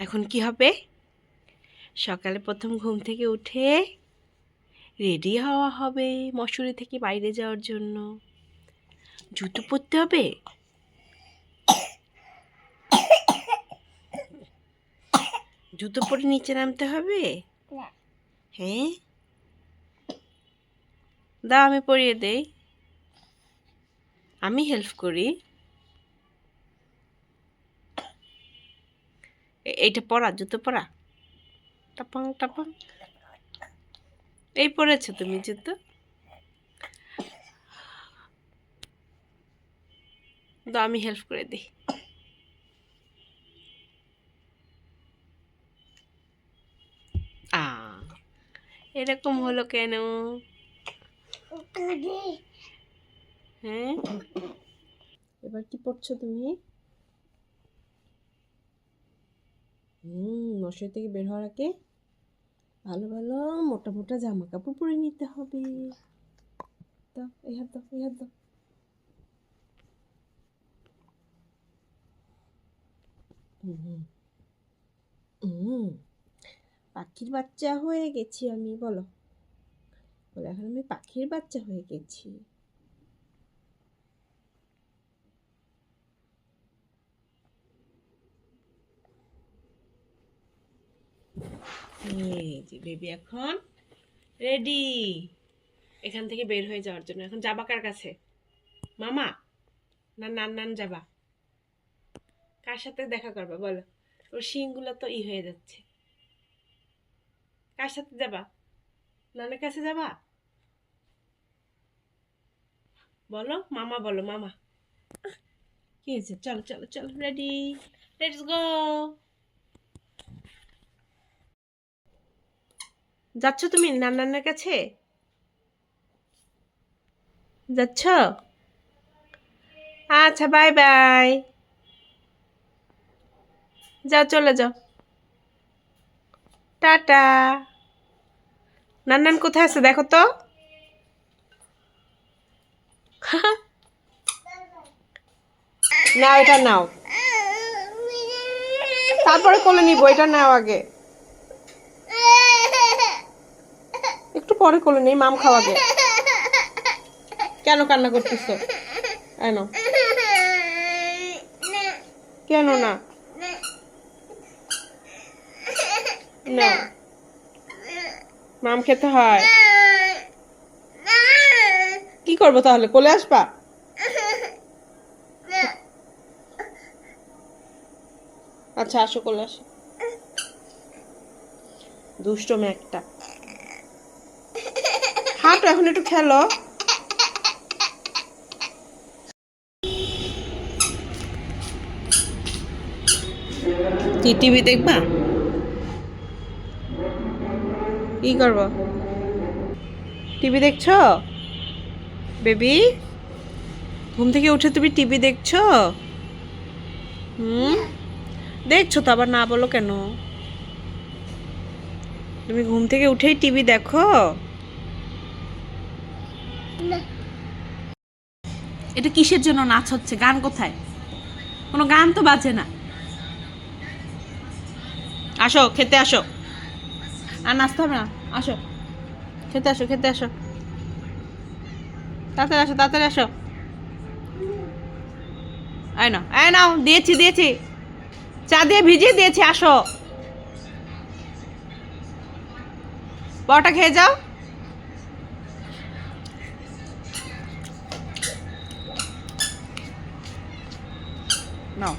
এখন কি হবে? সকালে প্রথম ঘুম থেকে উঠে রেডি হওয়া হবে মশারি থেকে বাইরে যাওয়ার জন্য। জুতো পরতে হবে। জুতো পরে নিচে নামতে হবে। হ্যাঁ, দাও আমি পরিয়ে দেই, আমি হেল্প করি। এইটা পরা, জুতো পরা। টাপাং টাপাং। এই পরেছো তুমি জুতো? দাও আমি হেল্প করে দিই। এরকম হলো কেন? হ্যাঁ, এবার কি পড়ছো তুমি? মশারি থেকে বের হওয়ার আগে ভালো ভালো মোটা মোটা জামা কাপড় পরে নিতে হবে। দাও, এই হাত দাও, এই হাত দাও। পাখির বাচ্চা হয়ে গেছি আমি, বলো বলো, এখন আমি পাখির বাচ্চা হয়ে গেছি। এই যে বেবি এখন রেডি এখান থেকে বের হয়ে যাওয়ার জন্য। এখন যাবা কার কাছে? মামা না নান যাবা? কার সাথে দেখা করবা বলো? ওর শিংগুলো তো হয়ে যাচ্ছে। কার সাথে যাবা? নানের কাছে যাবা? বলো মামা, বলো মামা। কি হয়েছে? চলো চলো চলো, রেডি, লেটস গো। যাচ্ছ তুমি নান্নার কাছে? যাচ্ছ? আচ্ছা, বাই বাই। যাও, চলে যাও, টাটা। নান্নান কোথায় আছে দেখো তো। নাও, এটা নাও, তারপরে কোলে নিবো। এটা নাও আগে, একটু পরে কোলে নেই, মাম খাও আগে। কেন কান্না করতেছো? কেন কেন না? না, মাম খেতে হয়। কি করবো তাহলে? কোলে আসবা? আচ্ছা, আসো, কোলে আসো। দুষ্টম একটা। হাঁটো, এখন একটু খেলো। টিভি দেখবা? কি করবো? টিভি দেখছো বেবি? ঘুম থেকে উঠে তুমি টিভি দেখছো? দেখছো তো, আবার না বলো কেন? তুমি ঘুম থেকে উঠেই টিভি দেখো? এটা কিসের জন্য নাচ হচ্ছে? গান কোথায়? কোনো গান তো বাজে না। আসো, খেতে আসো। আর নাচতে হবে না, আসো খেতে, আসো খেতে আসো, তাড়াতাড়ি আসো, তাড়াতাড়ি আসো। এই নাও, এই নাও, দিয়েছি দিয়েছি, চা দিয়ে ভিজিয়ে দিয়েছি, আসো। পরোটা খেয়ে যাও। নাও।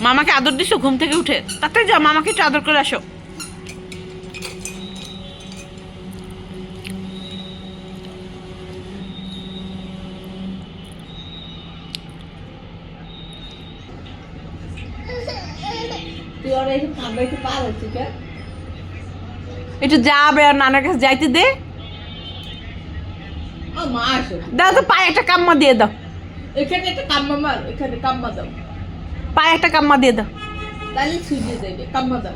মামাকে আদর দিছো ঘুম থেকে উঠে? তাড়াতাড়ি যাও, মামাকে একটু আদর করে আসো। একটু যাবে, আর নানার কাছে যাইতে দে। দাও তো, পায়ে একটা কাম্মা দিয়ে দাও। এখানে একটা কাম্মা মার, এখানে কাম্মা দাও, পায়ে একটা কাম্মা দিয়ে দাও, তাহলে ছুঁয়ে যাবে। কাম্মা দাও,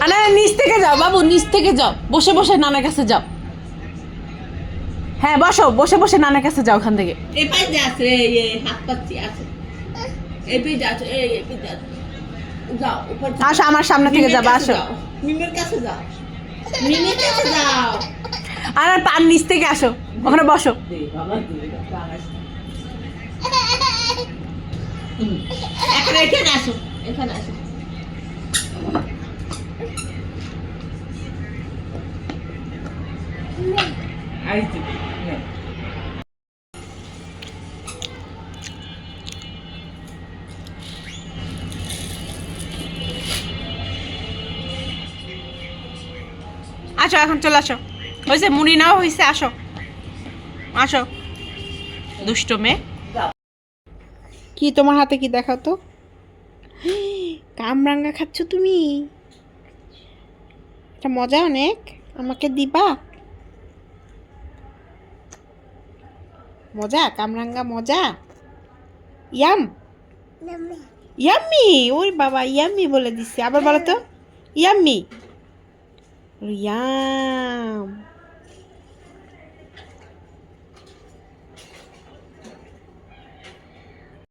আরে নিচ থেকে যাও বাবু, নিচ থেকে যাও, বসে বসে নানার কাছে যাও। হ্যাঁ বসো, বসে বসে নানার কাছে যাও ওখান থেকে। এই পাশে আছে, এই হাত পাচ্ছি আছে, এই পেজে আছে, এই পেজে আছে। যাও উপর থেকে। আসো আমার সামনে থেকে মিমের যাবা, কাছে আসো। যাও, মিমের কাছে যাও, মিমের কাছে যাও। আর পার নিচ থেকে আসো, ওখানে বসো। দে বাবা, দে বাবা। এখন এখানে আসো, এখানে আসো। আইছি। আসো এখন চলে আসো, হয়েছে মুড়ি নাও হয়েছে, আসো আসো দুষ্ট মেয়ে। কি তোমার হাতে কি দেখাও তো? কামরাঙ্গা খাচ্ছ তুমি? এটা মজা অনেক, আমাকে দিবা? মজা, কামরাঙ্গা মজা, ইয়াম ইয়াম্মি। ওই বাবা ইয়াম্মি বলে দিচ্ছে, আবার বলো তো ইয়াম্মি। ইয়াম।